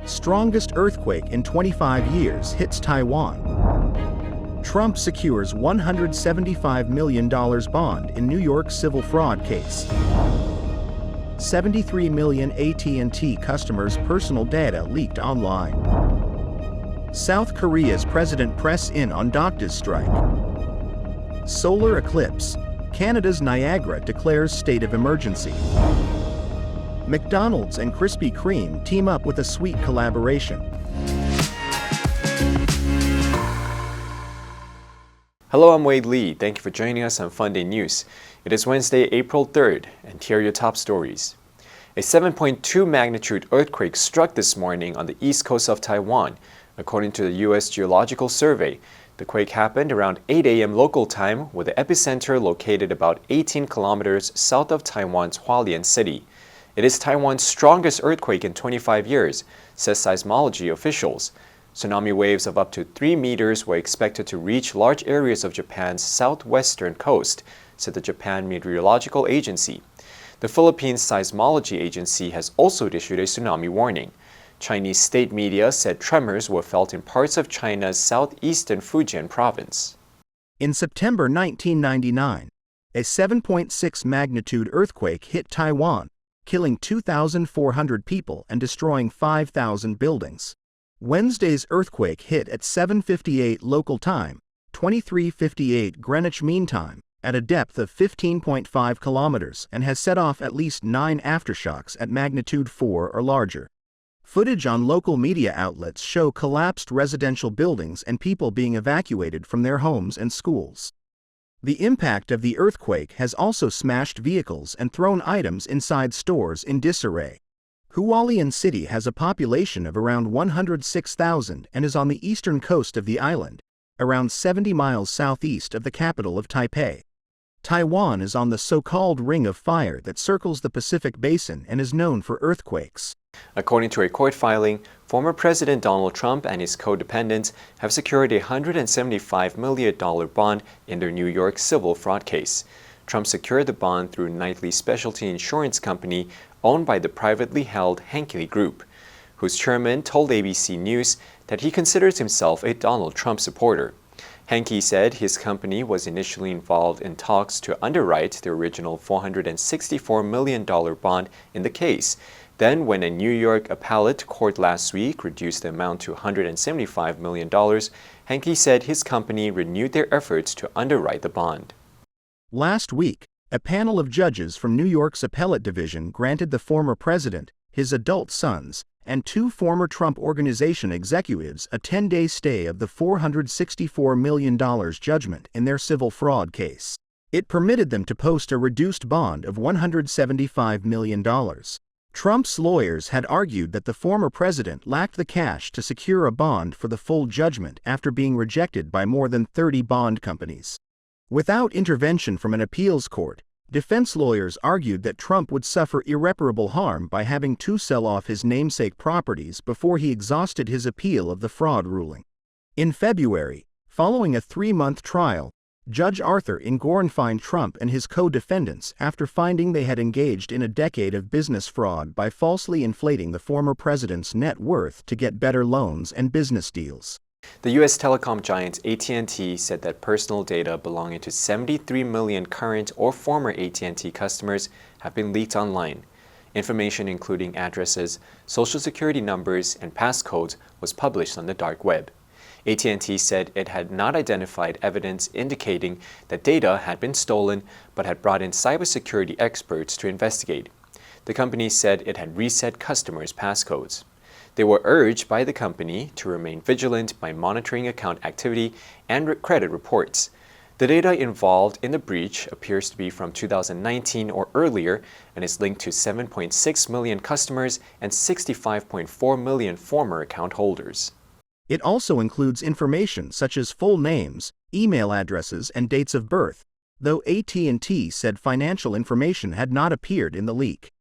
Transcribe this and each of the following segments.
Strongest earthquake in 25 years hits Taiwan. Trump secures $175 million bond in New York civil fraud case. 73 million AT&T customers' personal data leaked online. South Korea's president press in on doctors' strike. Solar eclipse. Canada's Niagara declares state of emergency. McDonald's and Krispy Kreme team up with a sweet collaboration. Hello, I'm Wade Lee. Thank you for joining us on Funday News. It is Wednesday, April 3rd, and here are your top stories. A 7.2 magnitude earthquake struck this morning on the east coast of Taiwan. According to the U.S. Geological Survey, the quake happened around 8 a.m. local time, with the epicenter located about 18 kilometers south of Taiwan's Hualien city. It is Taiwan's strongest earthquake in 25 years, says seismology officials. Tsunami waves of up to 3 meters were expected to reach large areas of Japan's southwestern coast, said the Japan Meteorological Agency. The Philippines Seismology Agency has also issued a tsunami warning. Chinese state media said tremors were felt in parts of China's southeastern Fujian province. In September 1999, a 7.6 magnitude earthquake hit Taiwan, killing 2,400 people and destroying 5,000 buildings. Wednesday's earthquake hit at 7:58 local time, 23:58 Greenwich Mean Time, at a depth of 15.5 kilometers and has set off at least 9 aftershocks at magnitude 4 or larger. Footage on local media outlets show collapsed residential buildings and people being evacuated from their homes and schools. The impact of the earthquake has also smashed vehicles and thrown items inside stores in disarray. Hualien City has a population of around 106,000 and is on the eastern coast of the island, around 70 miles southeast of the capital of Taipei. Taiwan is on the so-called Ring of Fire that circles the Pacific Basin and is known for earthquakes. According to a court filing, former President Donald Trump and his codependents have secured a $175 million bond in their New York civil fraud case. Trump secured the bond through Knightley Specialty Insurance Company owned by the privately held Henke Group, whose chairman told ABC News that he considers himself a Donald Trump supporter. Henke said his company was initially involved in talks to underwrite the original $464 million bond in the case. Then, when a New York appellate court last week reduced the amount to $175 million, Henke said his company renewed their efforts to underwrite the bond. Last week, a panel of judges from New York's appellate division granted the former president, his adult sons, and 2 former Trump Organization executives a 10-day stay of the $464 million judgment in their civil fraud case. It permitted them to post a reduced bond of $175 million. Trump's lawyers had argued that the former president lacked the cash to secure a bond for the full judgment after being rejected by more than 30 bond companies. Without intervention from an appeals court, defense lawyers argued that Trump would suffer irreparable harm by having to sell off his namesake properties before he exhausted his appeal of the fraud ruling. In February, following a 3-month trial, Judge Arthur Engoron fined Trump and his co-defendants after finding they had engaged in a decade of business fraud by falsely inflating the former president's net worth to get better loans and business deals. The U.S. telecom giant AT&T said that personal data belonging to 73 million current or former AT&T customers have been leaked online. Information including addresses, social security numbers, and passcodes was published on the dark web. AT&T said it had not identified evidence indicating that data had been stolen, but had brought in cybersecurity experts to investigate. The company said it had reset customers' passcodes. They were urged by the company to remain vigilant by monitoring account activity and credit reports. The data involved in the breach appears to be from 2019 or earlier and is linked to 7.6 million customers and 65.4 million former account holders. It also includes information such as full names, email addresses, and dates of birth, though AT&T said financial information had not appeared in the leak.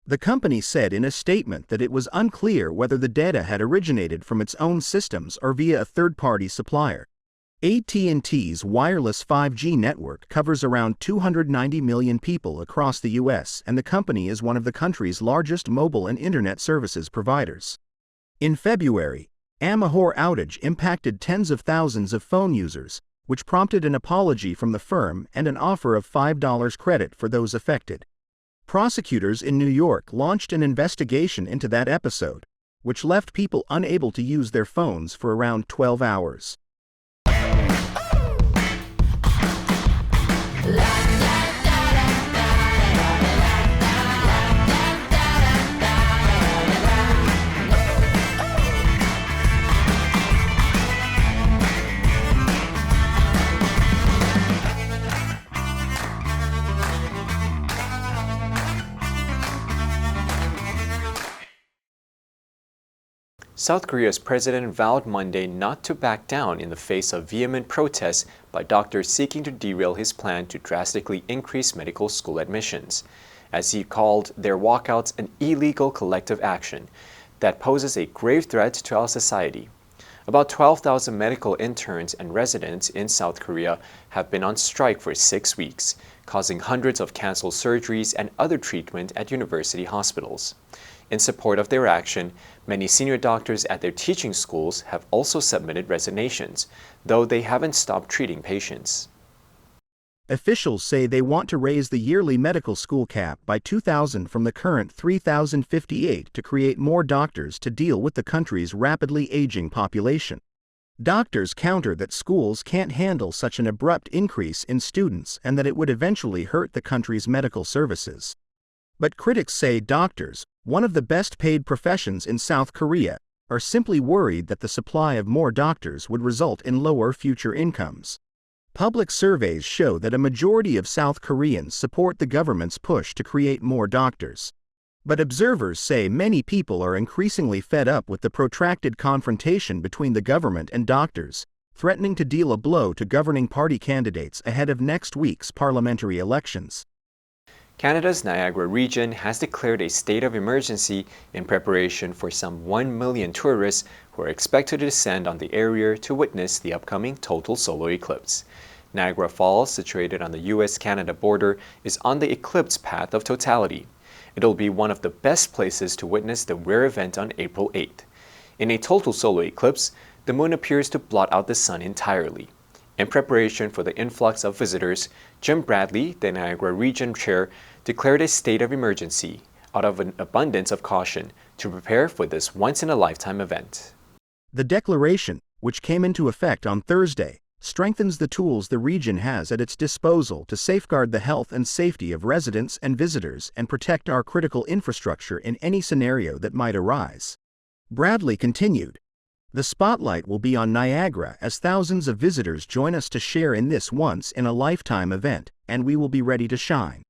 The company said in a statement that it was unclear whether the data had originated from its own systems or via a third-party supplier. AT&T's wireless 5G network covers around 290 million people across the U.S., and the company is one of the country's largest mobile and internet services providers. In February, a Mahor outage impacted tens of thousands of phone users, which prompted an apology from the firm and an offer of $5 credit for those affected. Prosecutors in New York launched an investigation into that episode, which left people unable to use their phones for around 12 hours. South Korea's president vowed Monday not to back down in the face of vehement protests by doctors seeking to derail his plan to drastically increase medical school admissions, as he called their walkouts an illegal collective action that poses a grave threat to our society. About 12,000 medical interns and residents in South Korea have been on strike for 6 weeks, causing hundreds of canceled surgeries and other treatment at university hospitals. In support of their action, many senior doctors at their teaching schools have also submitted resignations, though they haven't stopped treating patients. Officials say they want to raise the yearly medical school cap by 2,000 from the current 3,058 to create more doctors to deal with the country's rapidly aging population. Doctors counter that schools can't handle such an abrupt increase in students and that it would eventually hurt the country's medical services. But critics say doctors, one of the best-paid professions in South Korea, are simply worried that the supply of more doctors would result in lower future incomes. Public surveys show that a majority of South Koreans support the government's push to create more doctors. But observers say many people are increasingly fed up with the protracted confrontation between the government and doctors, threatening to deal a blow to governing party candidates ahead of next week's parliamentary elections. Canada's Niagara Region has declared a state of emergency in preparation for some 1 million tourists who are expected to descend on the area to witness the upcoming total solar eclipse. Niagara Falls, situated on the US-Canada border, is on the eclipse path of totality. It'll be one of the best places to witness the rare event on April 8th. In a total solar eclipse, the moon appears to blot out the sun entirely. In preparation for the influx of visitors, Jim Bradley, the Niagara Region chair, declared a state of emergency out of an abundance of caution to prepare for this once-in-a-lifetime event. The declaration, which came into effect on Thursday, strengthens the tools the region has at its disposal to safeguard the health and safety of residents and visitors and protect our critical infrastructure in any scenario that might arise. Bradley continued, "The spotlight will be on Niagara as thousands of visitors join us to share in this once-in-a-lifetime event, and we will be ready to shine."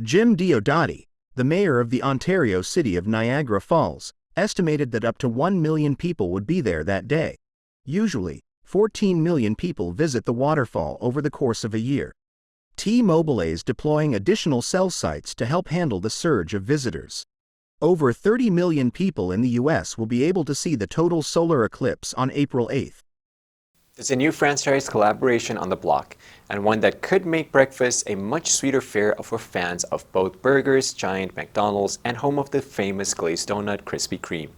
Jim Diodati, the mayor of the Ontario city of Niagara Falls, estimated that up to 1 million people would be there that day. Usually, 14 million people visit the waterfall over the course of a year. T-Mobile is deploying additional cell sites to help handle the surge of visitors. Over 30 million people in the U.S. will be able to see the total solar eclipse on April 8th. There's a new franchise collaboration on the block, and one that could make breakfast a much sweeter fare for fans of both burgers giant McDonald's and home of the famous glazed donut Krispy Kreme.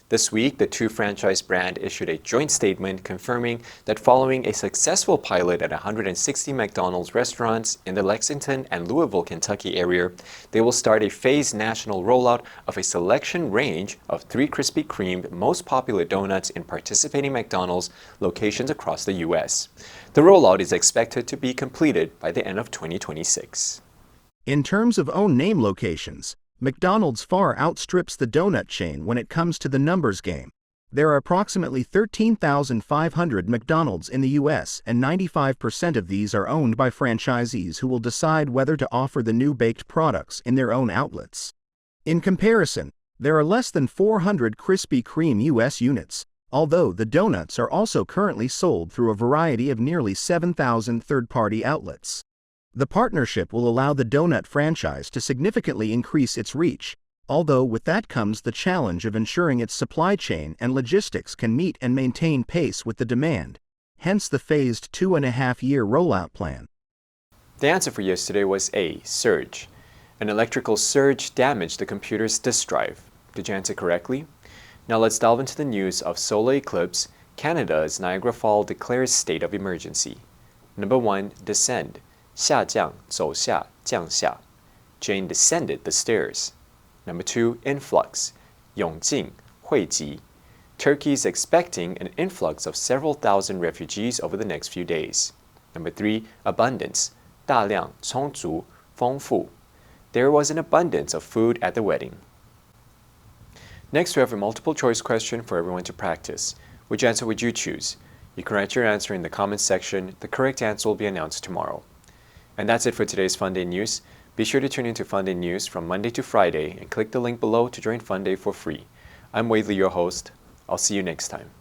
This week, the two franchise brand issued a joint statement confirming that following a successful pilot at 160 McDonald's restaurants in the Lexington and Louisville, Kentucky area, they will start a phased national rollout of a selection range of 3 Krispy Kreme most popular donuts in participating McDonald's locations across the U.S. The rollout is expected to be completed by the end of 2026. In terms of own name locations, McDonald's far outstrips the donut chain when it comes to the numbers game. There are approximately 13,500 McDonald's in the U.S., and 95% of these are owned by franchisees who will decide whether to offer the new baked products in their own outlets. In comparison, there are less than 400 Krispy Kreme U.S. units, although the donuts are also currently sold through a variety of nearly 7,000 third-party outlets. The partnership will allow the donut franchise to significantly increase its reach, although with that comes the challenge of ensuring its supply chain and logistics can meet and maintain pace with the demand, hence the phased 2.5-year rollout plan. The answer for yesterday was A, surge. An electrical surge damaged the computer's disk drive. Did you answer correctly? Now let's delve into the news of solar eclipse. Canada's Niagara Falls declares state of emergency. Number 1. Descend. 下降,走下,降下. Jane descended the stairs. Number 2. Influx. 涌进,汇集. Turkey is expecting an influx of several thousand refugees over the next few days. Number 3. Abundance. 大量,充足,丰富. There was an abundance of food at the wedding. Next, we have a multiple choice question for everyone to practice. Which answer would you choose? You can write your answer in the comments section. The correct answer will be announced tomorrow. And that's it for today's Funday News. Be sure to tune into Funday News from Monday to Friday and click the link below to join Funday for free. I'm Wade Lee, your host. I'll see you next time.